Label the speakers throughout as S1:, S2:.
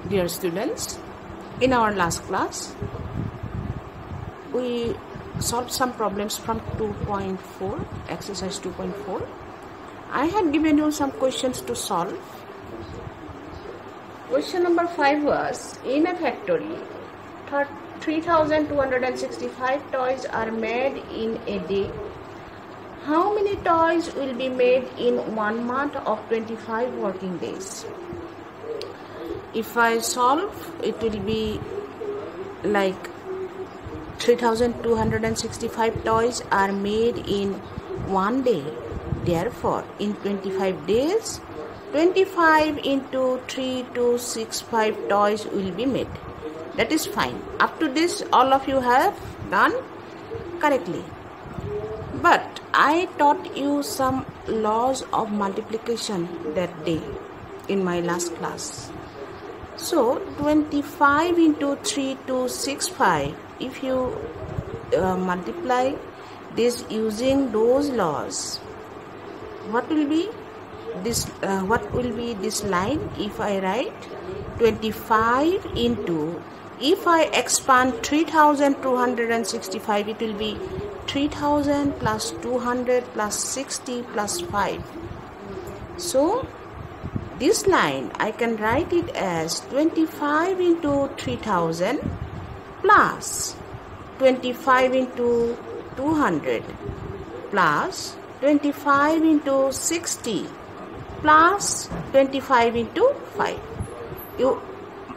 S1: Dear students, in our last class, we solved some problems from 2.4, exercise 2.4. I had given you some questions to solve. Question number 5 was, in a factory, 3,265 toys are made in a day. How many toys will be made in 1 month of 25 working days? If I solve, it will be like 3,265 toys are made in 1 day. Therefore, in 25 days, 25 into 3,265 toys will be made. That is fine. Up to this, all of you have done correctly. But I taught you some laws of multiplication that day in my last class. So 25 into 3,265, if you multiply this using those laws, what will be this line? If I write 25 into, if I expand 3,265, it will be 3,000 plus 200 plus 60 plus 5. So this line I can write it as 25 into 3,000 plus 25 into 200 plus 25 into 60 plus 25 into 5. You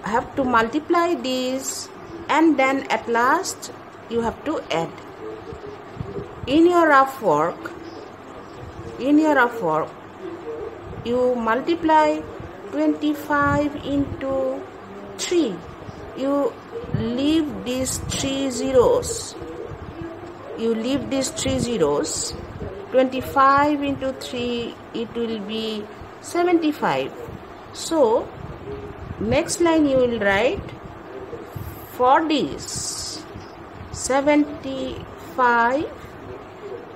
S1: have to multiply these and then at last you have to add. In your rough work, you multiply 25 into 3. You leave these 3 zeros. 25 into 3, it will be 75. So, next line you will write, for this 75,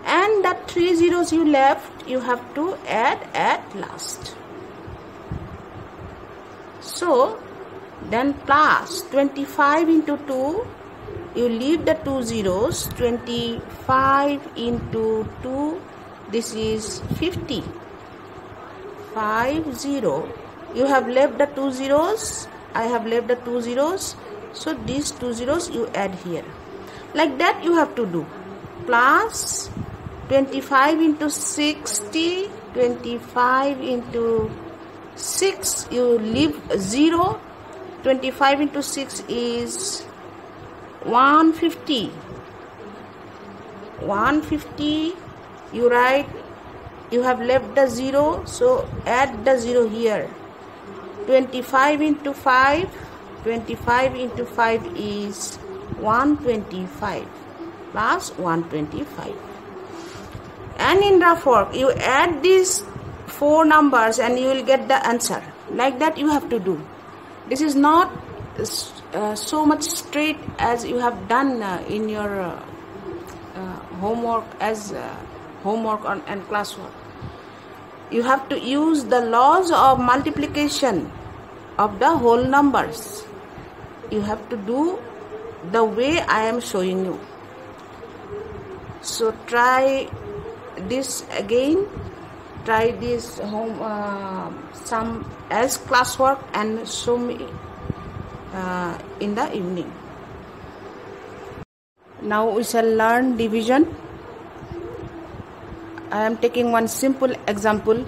S1: and the 3 zeros you left, you have to add at last. So, then plus 25 into 2, you leave the 2 zeros, 25 into 2, this is 50. 50, you have left the 2 zeros, I have left the 2 zeros, so these 2 zeros you add here. Like that you have to do. Plus 25 into 60, 25 into 6, you leave 0, 25 into 6 is 150. 150, you write, you have left the 0, so add the 0 here. 25 into 5, 25 into 5 is 125 plus 125. And in rough work, you add these 4 numbers and you will get the answer. Like that you have to do. This is not so much straight as you have done in your homework and classwork. You have to use the laws of multiplication of the whole numbers. You have to do the way I am showing you. So try this again. Try this some as classwork and show me in the evening. Now we shall learn division. I am taking one simple example.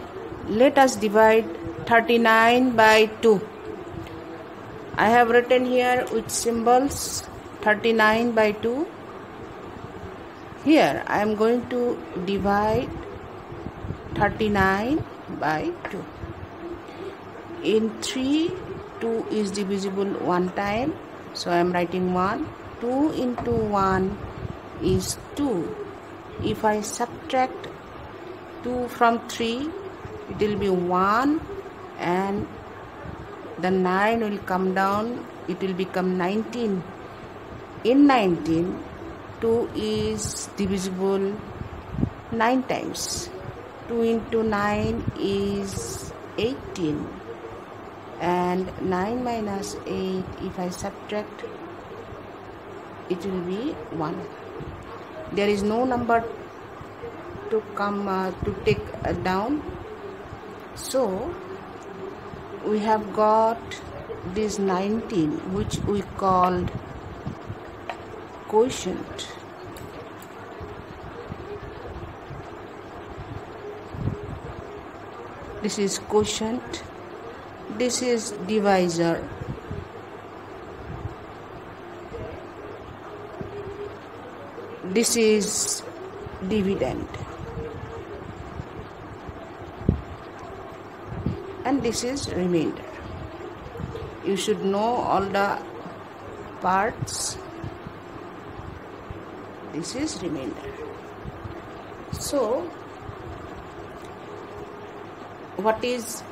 S1: Let us divide 39 by 2. I have written here with symbols 39 by 2. Here I am going to divide 39 by 2. In 3, 2 is divisible one time. So I am writing 1. 2 into 1 is 2. If I subtract 2 from 3, it will be 1 and the 9 will come down. It will become 19. In 19, 2 is divisible 9 times. 2 into 9 is 18. and 9 minus 8, if I subtract, it will be 1. There is no number to come to take down, so we have got this 19, which we called quotient. This is quotient, this is divisor, this is dividend, and this is remainder. You should know all the parts. This is remainder. So what is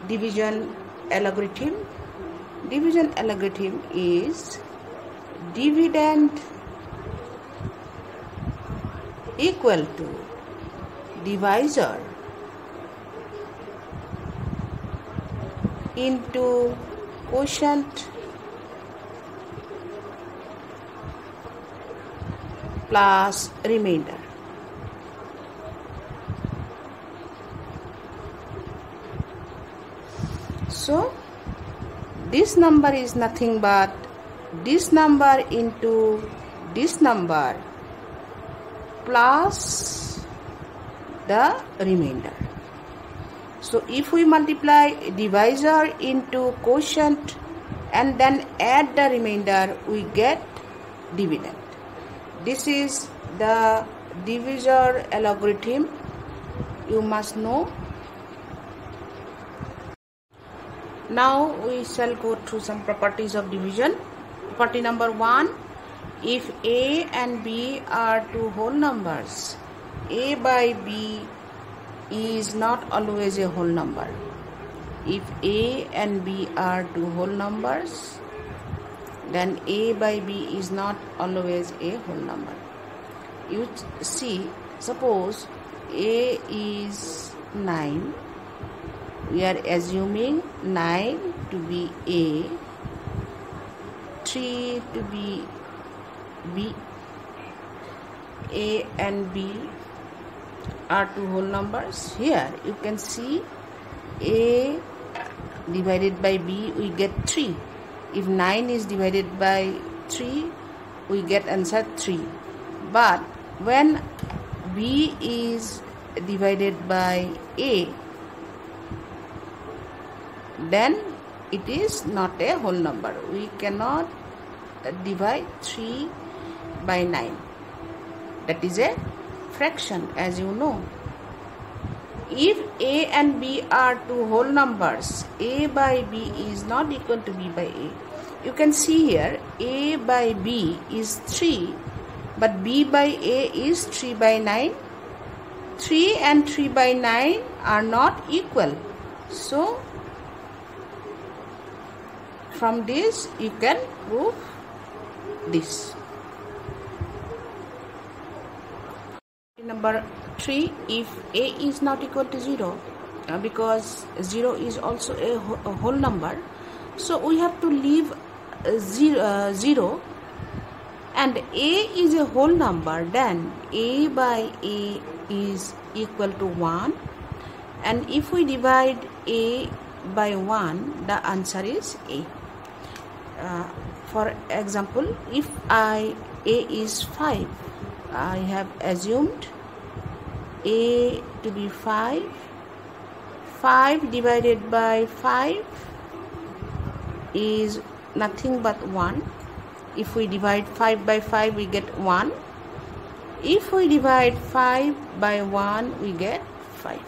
S1: division algorithm? Division algorithm is dividend equal to divisor into quotient plus remainder. So this number is nothing but this number into this number plus the remainder. So if we multiply divisor into quotient and then add the remainder, we get dividend. This is the divisor algorithm. You must know. Now we shall go through some properties of division. Property number 1, if A and B are two whole numbers, A by B is not always a whole number. If A and B are two whole numbers, then A by B is not always a whole number. You see, suppose A is 9. We are assuming 9 to be A, 3 to be B. A and B are two whole numbers. Here you can see A divided by B, we get 3. If 9 is divided by 3, we get answer 3. But when B is divided by A, then it is not a whole number. We cannot divide 3 by 9. That is a fraction, as you know. If A and B are two whole numbers, A by B is not equal to B by A. You can see here A by B is 3, but B by A is 3 by 9. 3 and 3 by 9 are not equal. So from this you can prove this. Number 3, if A is not equal to 0, because 0 is also a whole number, so we have to leave 0, and A is a whole number, then A by A is equal to 1, and if we divide A by 1, the answer is A. For example, if A is 5, I have assumed A to be 5. 5 divided by 5 is nothing but 1. If we divide 5 by 5, we get 1. If we divide 5 by 1, we get 5.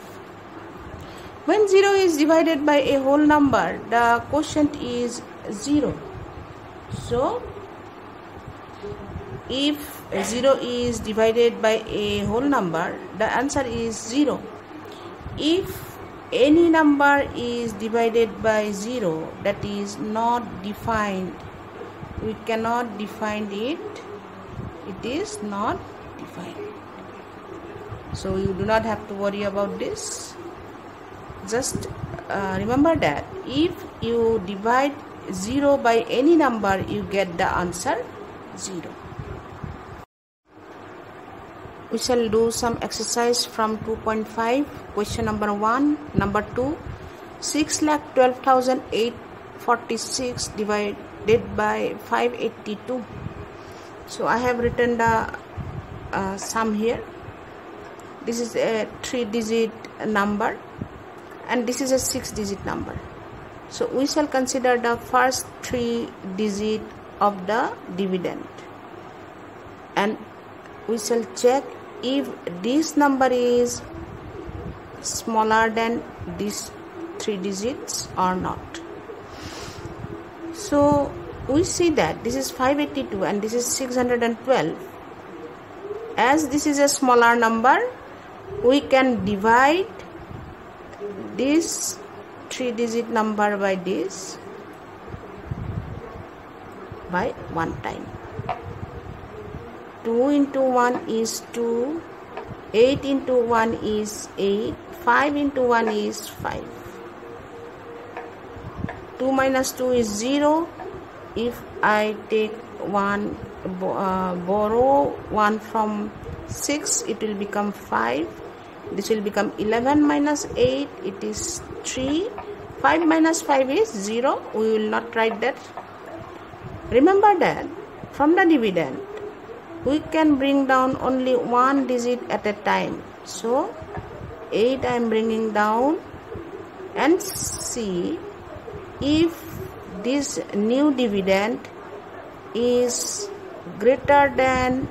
S1: When 0 is divided by a whole number, the quotient is 0. So if 0 is divided by a whole number, the answer is 0. If any number is divided by 0 that is not defined, we cannot define it, it is not defined. So you do not have to worry about this. Just remember that if you divide 0 by any number, you get the answer 0. We shall do some exercise from 2.5. Question number 1. Number 2. 6,12,846 divided by 582. So I have written the sum here. This is a 3-digit number and this is a 6-digit number. So we shall consider the first 3 digits of the dividend and we shall check if this number is smaller than these 3 digits or not. So we see that this is 582 and this is 612. As this is a smaller number, we can divide this 3-digit number by this by 1 time. 2 into 1 is 2, 8 into 1 is 8, 5 into 1 is 5. 2 minus 2 is 0. If I take borrow 1 from 6, it will become 5. This will become 11 minus 8, it is 3. 5 minus 5 is 0. We will not write that. Remember that from the dividend, we can bring down only 1 digit at a time. So 8 I am bringing down and see if this new dividend is greater than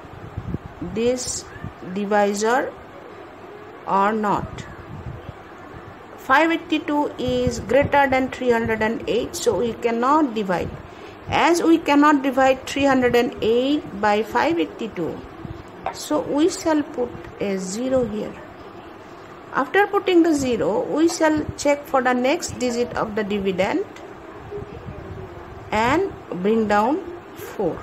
S1: this divisor or not. 582 is greater than 308, so we cannot divide. As we cannot divide 308 by 582, so we shall put a 0 here. After putting the 0, we shall check for the next digit of the dividend and bring down 4.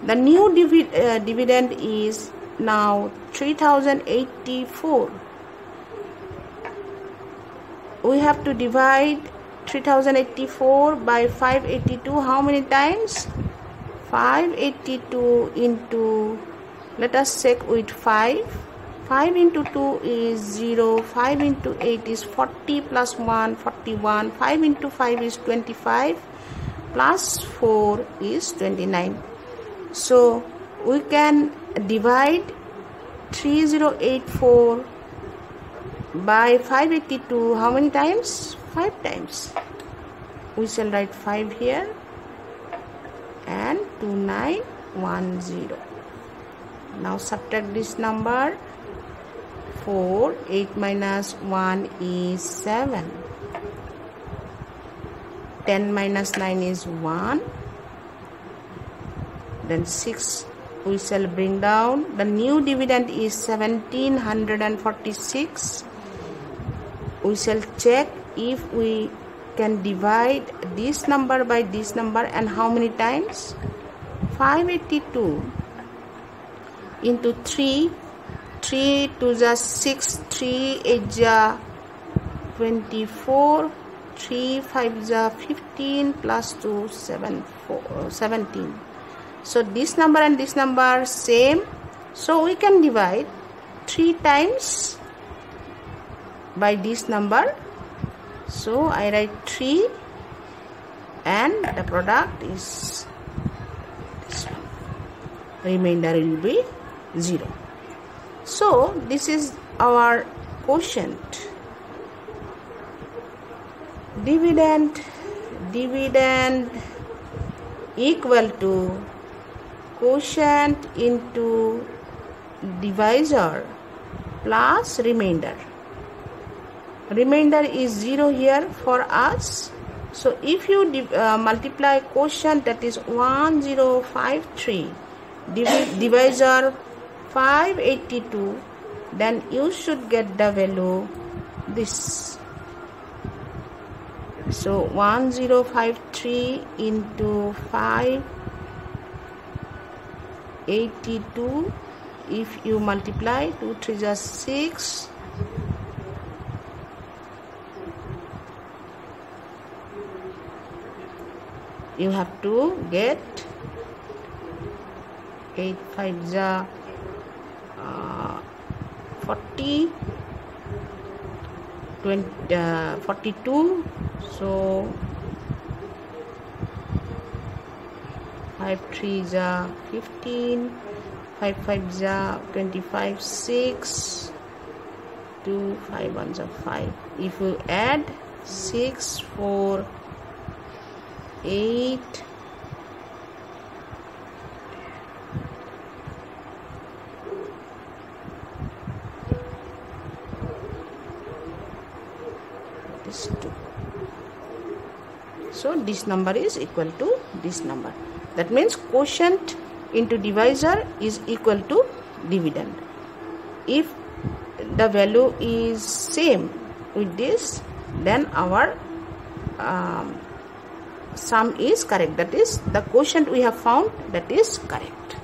S1: The new dividend is now 3084. We have to divide 3084 by 582 how many times? 582 into, let us check with 5. 5 into 2 is 0, 5 into 8 is 40 plus 1, 41, 5 into 5 is 25, plus 4 is 29. So we can divide 3084 by 582 how many times? 5 times. We shall write 5 here and 2910. Now subtract this number. 4, 8 minus 1 is 7. 10 minus 9 is 1. Then 6 we shall bring down. The new dividend is 1746. We shall check if we can divide this number by this number and how many times? 582 into 3. 3 to the 6, 3 8 ja 24, 3 5 ja 15 plus 2 7 17. So this number and this number same, so we can divide 3 times by this number. So I write 3 and the product is this one. Remainder will be 0. So this is our quotient. Dividend equal to quotient into divisor plus remainder. Remainder is 0 here for us. So if you multiply quotient, that is 1053, divisor 582, then you should get the value this. So 1053 into 582, if you multiply 2 3 is 6, you have to get 8 5 ja 40, 42, so 5 3 ja 15, 5 5 ja 25, 6, 2 5 1 ja 5. If you add 6 4 8 this 2, so this number is equal to this number. That means quotient into divisor is equal to dividend. If the value is same with this, then our sum is correct. That is, the quotient we have found, that is correct.